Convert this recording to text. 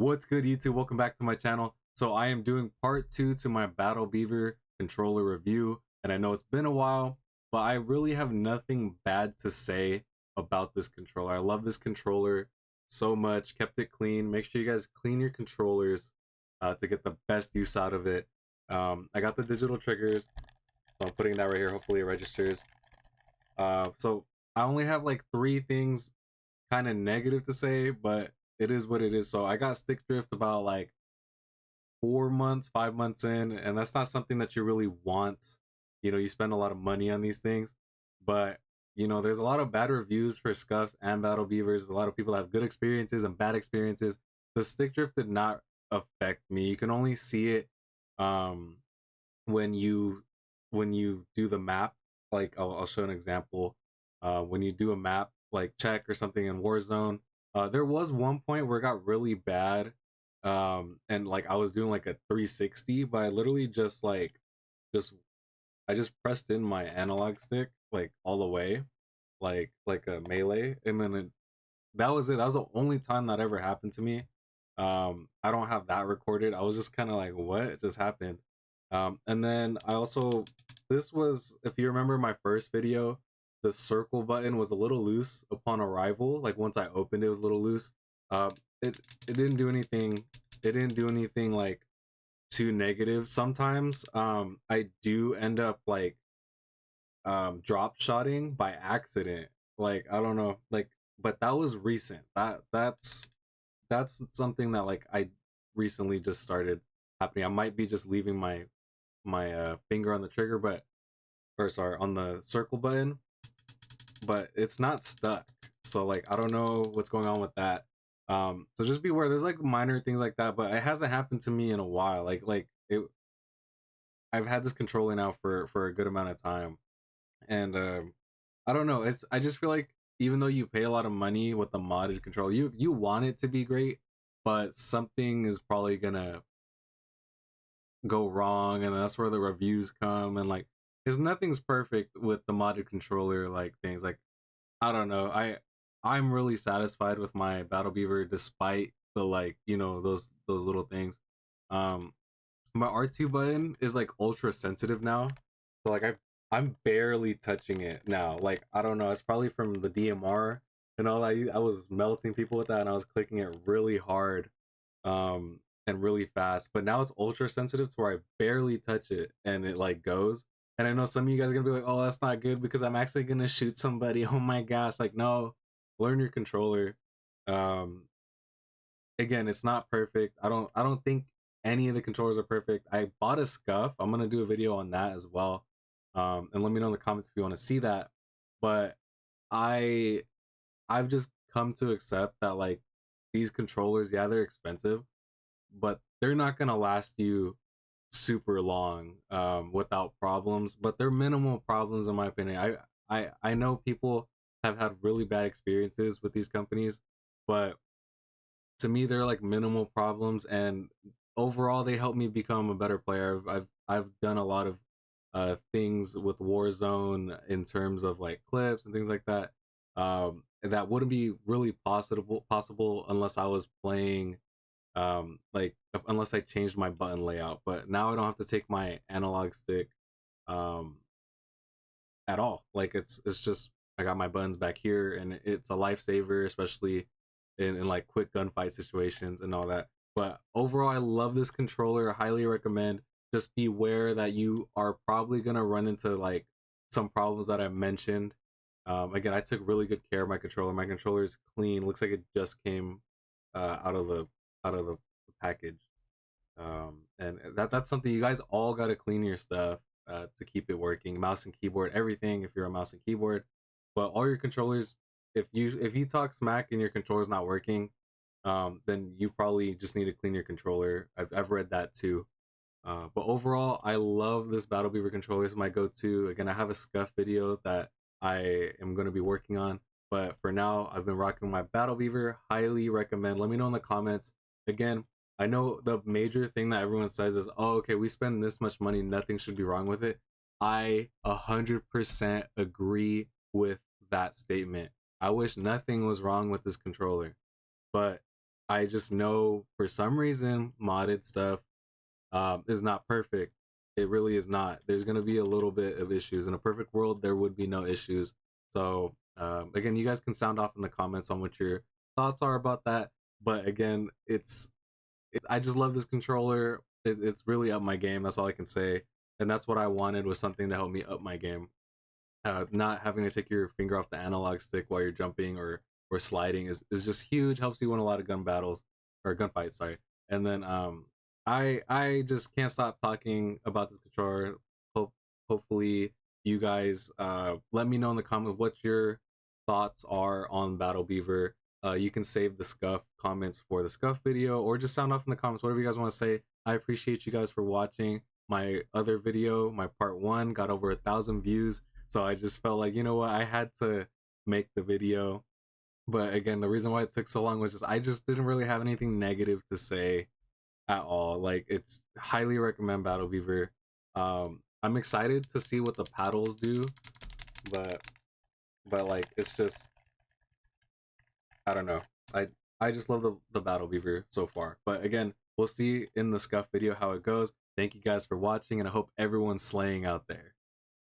What's good, YouTube? Welcome back to my channel. So I am doing part 2 to my Battle Beaver controller review, and I know it's been a while, but I really have nothing bad to say about this controller. I love this controller so much. Kept it clean. Make sure you guys clean your controllers to get the best use out of it. I got the digital triggers, so I'm putting that right here. Hopefully it registers. So I only have like 3 things kind of negative to say, but it is what it is. So I got stick drift about like 4 months, 5 months in, and that's not something that you really want. You know, you spend a lot of money on these things, but you know, there's a lot of bad reviews for scuffs and battle beavers. A lot of people have good experiences and bad experiences. The stick drift did not affect me. You can only see it um when you do the map. Like I'll show an example. When you do a map like check or something in Warzone, there was one point where it got really bad, and like I was doing like a 360, but I literally just I just pressed in my analog stick like all the way, like a melee, and then that was it. That was the only time that ever happened to me. I don't have that recorded. I was just kind of like, what just happened? And then I also, this was, if you remember my first video, the circle button was a little loose upon arrival. Like once I opened it, it was a little loose. Uh, it didn't do anything. It didn't do anything like too negative. Sometimes I do end up like drop shotting by accident. Like I don't know, like, but that was recent. That's something that like I recently just started happening. I might be just leaving my finger on the trigger, but or sorry, on the circle button, but it's not stuck. So like I don't know what's going on with that. So just beware. There's like minor things like that, but it hasn't happened to me in a while. Like it, I've had this controller now for a good amount of time, and I don't know. It's, I just feel like even though you pay a lot of money with the modded controller, you want it to be great, but something is probably gonna go wrong, and that's where the reviews come. And like, because nothing's perfect with the modded controller. Like things like, I don't know. I'm really satisfied with my Battle Beaver despite the, like, you know, those little things. Um, my R2 button is like ultra sensitive now, so like I'm barely touching it now. Like I don't know. It's probably from the DMR and all that. I was melting people with that, and I was clicking it really hard, and really fast. But now it's ultra sensitive to where I barely touch it, and it like goes. And I know some of you guys are gonna be like, "Oh, that's not good because I'm actually gonna shoot somebody." Oh my gosh! Like, no, learn your controller. Um, Again, it's not perfect. I don't think any of the controllers are perfect. I bought a scuff. I'm gonna do a video on that as well. And let me know in the comments if you want to see that. But I I've just come to accept that like these controllers, yeah, they're expensive, but they're not gonna last you super long without problems. But they're minimal problems in my opinion. I know people have had really bad experiences with these companies, but to me they're like minimal problems, and overall they help me become a better player. I've done a lot of things with Warzone in terms of like clips and things like that, that wouldn't be really possible unless I was playing, like unless I changed my button layout. But now I don't have to take my analog stick um at all. Like it's just, I got my buttons back here, and it's a lifesaver, especially in like quick gunfight situations and all that. But overall, I love this controller. I highly recommend. Just beware that you are probably gonna run into like some problems that I mentioned. Again, I took really good care of my controller. My controller is clean. Looks like it just came out of the package. And that's something you guys all got to clean your stuff to keep it working. Mouse and keyboard, everything. If you're a mouse and keyboard, but all your controllers, if you talk smack and your controller's not working, then you probably just need to clean your controller. I've read that too. But overall, I love this Battle Beaver controller. It's my go-to. Again, I have a scuff video that I am going to be working on. But for now, I've been rocking my Battle Beaver. Highly recommend. Let me know in the comments. Again, I know the major thing that everyone says is, oh, okay, we spend this much money, nothing should be wrong with it. I 100% agree with that statement. I wish nothing was wrong with this controller. But I just know for some reason modded stuff is not perfect. It really is not. There's gonna be a little bit of issues. In a perfect world, there would be no issues. So again, you guys can sound off in the comments on what your thoughts are about that. But again, it's I just love this controller. It's really up my game. That's all I can say. And that's what I wanted, was something to help me up my game. Not having to take your finger off the analog stick while you're jumping or sliding is just huge. Helps you win a lot of gun battles or gunfights. Sorry. And then I just can't stop talking about this controller. Hopefully you guys let me know in the comments what your thoughts are on Battle Beaver. You can save the scuff comments for the scuff video, or just sound off in the comments, whatever you guys want to say. I appreciate you guys for watching. My other video, my part 1, got over 1,000 views, so I just felt like, you know what, I had to make the video. But again, the reason why it took so long was just I just didn't really have anything negative to say at all. Like, it's highly recommend Battle Beaver. I'm excited to see what the paddles do, but like, it's just, I don't know. I just love the Battle Beaver so far. But again, we'll see in the scuff video how it goes. Thank you guys for watching, and I hope everyone's slaying out there.